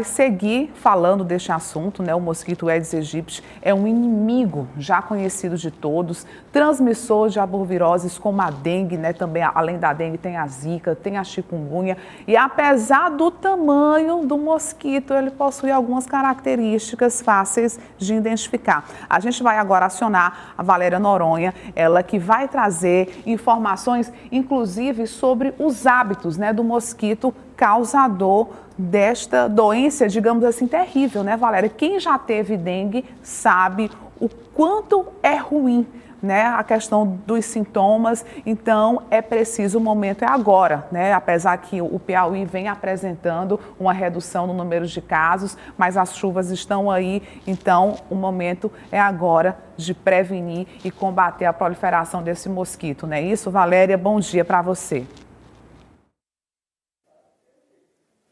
vai seguir falando deste assunto, né? O mosquito Aedes aegypti é um inimigo já conhecido de todos, transmissor de arboviroses como a dengue, né? Também, além da dengue, tem a zika, tem a chikungunya. E apesar do tamanho do mosquito, ele possui algumas características fáceis de identificar. A gente vai agora acionar a Valéria Noronha, ela que vai trazer informações, inclusive, sobre os hábitos, né, do mosquito causador desta doença, digamos assim, terrível, né, Valéria? Quem já teve dengue sabe o quanto é ruim, né, a questão dos sintomas. Então é preciso, o momento é agora, né? Apesar que o Piauí vem apresentando uma redução no número de casos, mas as chuvas estão aí, então o momento é agora de prevenir e combater a proliferação desse mosquito, não é isso, Valéria? Bom dia para você.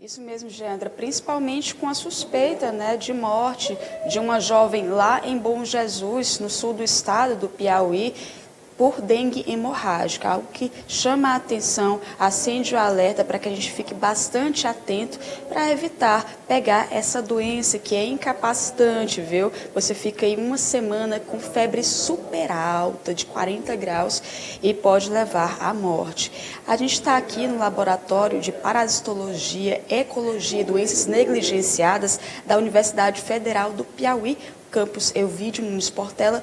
Isso mesmo, Geandra, principalmente com a suspeita, né, de morte de uma jovem lá em Bom Jesus, no sul do estado do Piauí, por dengue hemorrágica, algo que chama a atenção, acende o alerta para que a gente fique bastante atento para evitar pegar essa doença que é incapacitante, viu? Você fica aí uma semana com febre super alta, de 40 graus, e pode levar à morte. A gente está aqui no laboratório de parasitologia, ecologia e doenças negligenciadas da Universidade Federal do Piauí, campus Elvídio Nunes Portela,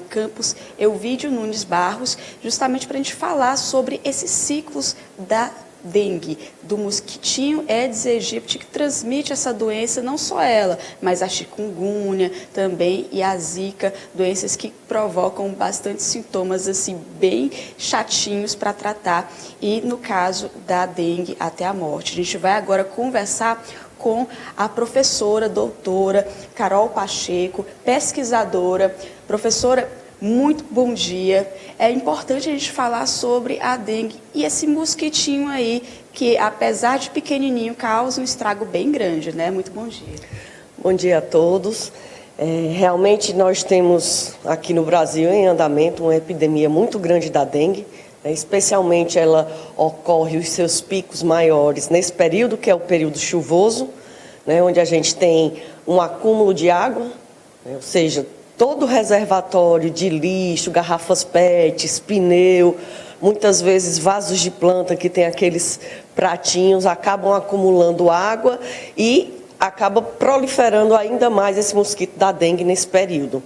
campus Elvídio Nunes Barros, justamente para a gente falar sobre esses ciclos da dengue, do mosquitinho Aedes aegypti, que transmite essa doença, não só ela, mas a chikungunya também e a zika, doenças que provocam bastante sintomas assim bem chatinhos para tratar, e no caso da dengue até a morte. A gente vai agora conversar com a professora doutora Carol Pacheco, pesquisadora. Professora, muito bom dia. É importante a gente falar sobre a dengue e esse mosquitinho aí, que apesar de pequenininho, causa um estrago bem grande, né? Muito bom dia. Bom dia a todos. Realmente nós temos aqui no Brasil em andamento uma epidemia muito grande da dengue. Especialmente ela ocorre os seus picos maiores nesse período, que é o período chuvoso, né, onde a gente tem um acúmulo de água, né, ou seja, todo o reservatório de lixo, garrafas PET, pneu, muitas vezes vasos de planta que tem aqueles pratinhos, acabam acumulando água e acaba proliferando ainda mais esse mosquito da dengue nesse período.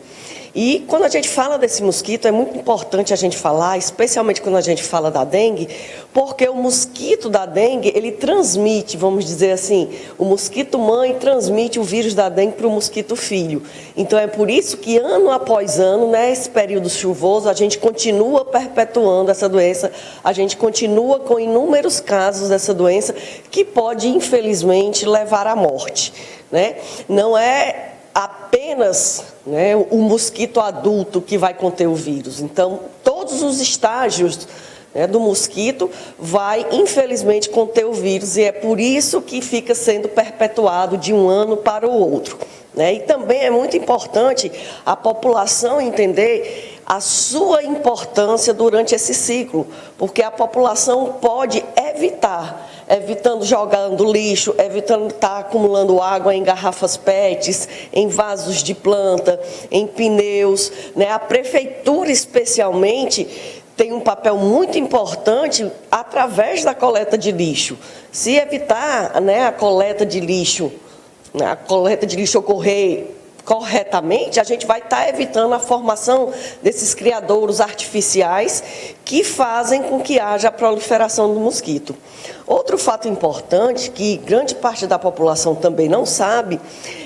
E quando a gente fala desse mosquito, é muito importante a gente falar, especialmente quando a gente fala da dengue, porque o mosquito da dengue, ele transmite, vamos dizer assim, o mosquito mãe transmite o vírus da dengue para o mosquito filho. Então é por isso que ano após ano, nesse período chuvoso, a gente continua perpetuando essa doença, a gente continua com inúmeros casos dessa doença que pode, infelizmente, levar à morte, né? Não é apenas, né, o mosquito adulto que vai conter o vírus. Então, todos os estágios, né, do mosquito vai, infelizmente, conter o vírus, e é por isso que fica sendo perpetuado de um ano para o outro, né? E também é muito importante a população entender a sua importância durante esse ciclo, porque a população pode evitando jogando lixo, evitando estar acumulando água em garrafas PETs, em vasos de planta, em pneus, né? A prefeitura, especialmente, tem um papel muito importante através da coleta de lixo. Se evitar, né, a coleta de lixo ocorrer corretamente, a gente vai estar evitando a formação desses criadouros artificiais que fazem com que haja a proliferação do mosquito. Outro fato importante, que grande parte da população também não sabe,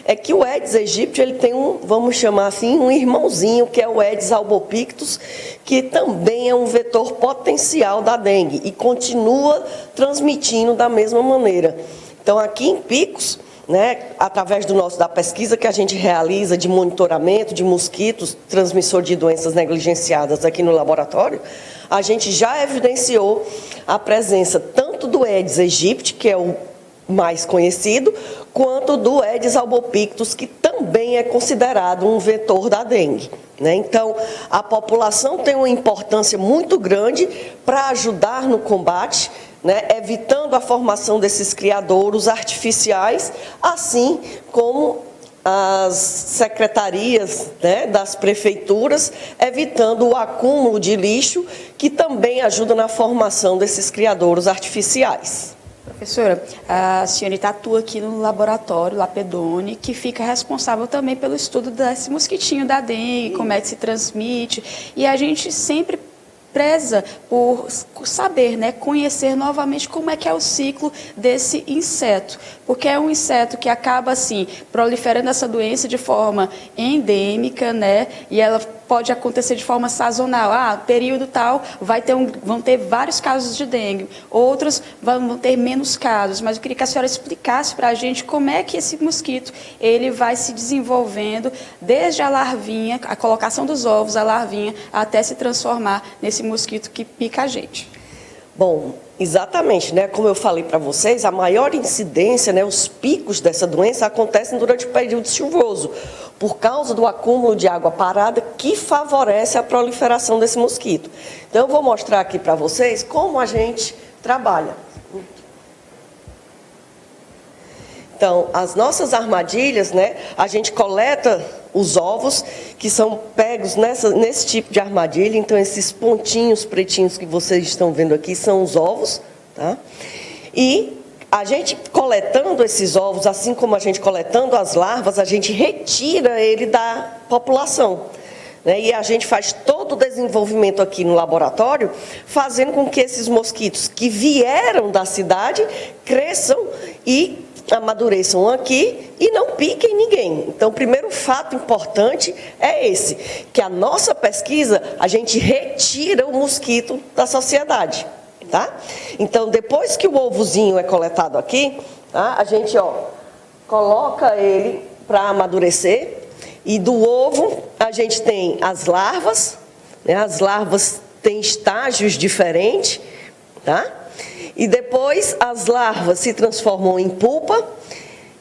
é que o Aedes aegypti, ele tem vamos chamar assim, um irmãozinho, que é o Aedes albopictus, que também é um vetor potencial da dengue e continua transmitindo da mesma maneira. Então, aqui em Picos, né, através da pesquisa que a gente realiza de monitoramento de mosquitos transmissor de doenças negligenciadas aqui no laboratório, a gente já evidenciou a presença tanto do Aedes aegypti, que é o mais conhecido, quanto do Aedes albopictus, que também é considerado um vetor da dengue, né? Então, a população tem uma importância muito grande para ajudar no combate, né, evitando evitando a formação desses criadouros artificiais, assim como as secretarias, né, das prefeituras, evitando o acúmulo de lixo, que também ajuda na formação desses criadouros artificiais. Professora, a senhorita atua aqui no laboratório Lapedoni, que fica responsável também pelo estudo desse mosquitinho da dengue, como é que se transmite, e a gente sempre preza por saber, né, conhecer novamente como é que é o ciclo desse inseto, porque é um inseto que acaba assim proliferando essa doença de forma endêmica, né, e ela pode acontecer de forma sazonal. Período tal vão ter vários casos de dengue, outros vão ter menos casos, mas eu queria que a senhora explicasse para a gente como é que esse mosquito ele vai se desenvolvendo desde a larvinha, a colocação dos ovos, a larvinha, até se transformar nesse mosquito que pica a gente. Bom, exatamente, né? Como eu falei para vocês, a maior incidência, né, os picos dessa doença acontecem durante o período chuvoso, por causa do acúmulo de água parada que favorece a proliferação desse mosquito. Então, eu vou mostrar aqui para vocês como a gente trabalha. Então, as nossas armadilhas, né, a gente coleta os ovos que são pegos nesse tipo de armadilha. Então, esses pontinhos pretinhos que vocês estão vendo aqui são os ovos, tá? E a gente coletando esses ovos, assim como a gente coletando as larvas, a gente retira ele da população, né? E a gente faz todo o desenvolvimento aqui no laboratório, fazendo com que esses mosquitos que vieram da cidade cresçam e amadureçam aqui e não piquem ninguém. Então, o primeiro fato importante é esse, que a nossa pesquisa, a gente retira o mosquito da sociedade, tá? Então, depois que o ovozinho é coletado aqui, tá? A gente, coloca ele para amadurecer, e do ovo a gente tem as larvas, né? As larvas têm estágios diferentes, tá? E depois as larvas se transformam em pulpa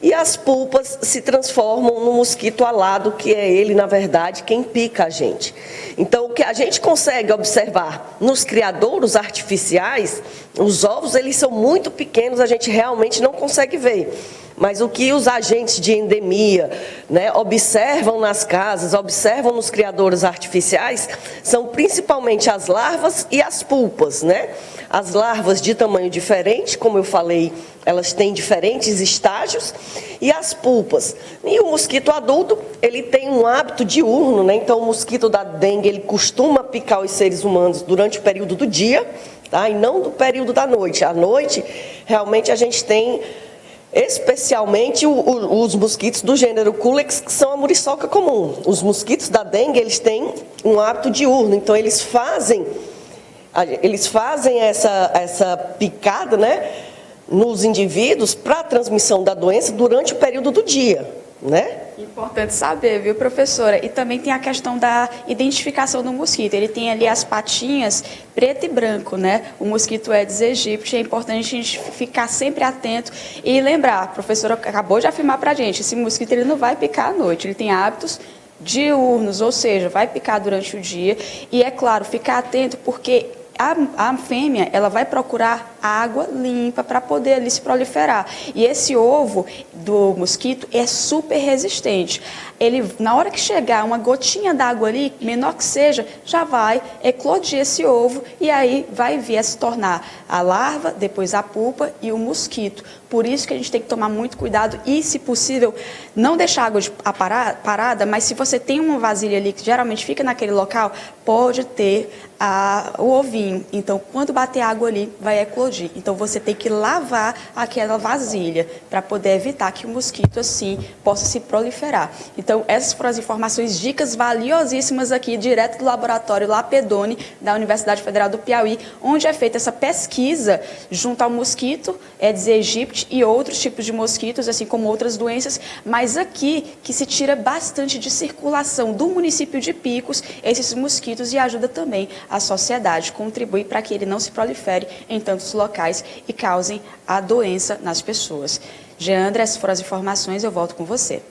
e as pulpas se transformam no mosquito alado, que é ele, na verdade, quem pica a gente. Então, o que a gente consegue observar nos criadouros artificiais, os ovos, eles são muito pequenos, a gente realmente não consegue ver. Mas o que os agentes de endemia, né, observam nas casas, observam nos criadouros artificiais, são principalmente as larvas e as pulpas, né? As larvas de tamanho diferente, como eu falei, elas têm diferentes estágios, e as pulpas. E o mosquito adulto, ele tem um hábito diurno, né? Então, o mosquito da dengue, ele costuma picar os seres humanos durante o período do dia, tá? E não do período da noite. À noite, realmente, a gente tem especialmente os mosquitos do gênero Culex, que são a muriçoca comum. Os mosquitos da dengue, eles têm um hábito diurno, então eles fazem essa picada, né, nos indivíduos para a transmissão da doença durante o período do dia, né? Importante saber, viu, professora? E também tem a questão da identificação do mosquito. Ele tem ali as patinhas preto e branco, né? O mosquito Aedes aegypti. É importante a gente ficar sempre atento e lembrar, a professora acabou de afirmar para a gente, esse mosquito ele não vai picar à noite, ele tem hábitos diurnos, ou seja, vai picar durante o dia. E é claro, ficar atento porque a fêmea, ela vai procurar água limpa para poder ali se proliferar. E esse ovo do mosquito é super resistente. Ele, na hora que chegar uma gotinha d'água ali, menor que seja, já vai eclodir esse ovo e aí vai vir a se tornar a larva, depois a pupa e o mosquito. Por isso que a gente tem que tomar muito cuidado e, se possível, não deixar a água parada, mas se você tem uma vasilha ali que geralmente fica naquele local, pode ter o ovinho. Então, quando bater água ali, vai eclodir. Então, você tem que lavar aquela vasilha para poder evitar que o mosquito, assim, possa se proliferar. Então, essas foram as informações, dicas valiosíssimas aqui, direto do laboratório Lapedoni, da Universidade Federal do Piauí, onde é feita essa pesquisa junto ao mosquito Aedes aegypti e outros tipos de mosquitos, assim como outras doenças, mas aqui que se tira bastante de circulação do município de Picos esses mosquitos e ajuda também a sociedade, contribui para que ele não se prolifere em tantos locais e causem a doença nas pessoas. Geandra, essas foram as informações, eu volto com você.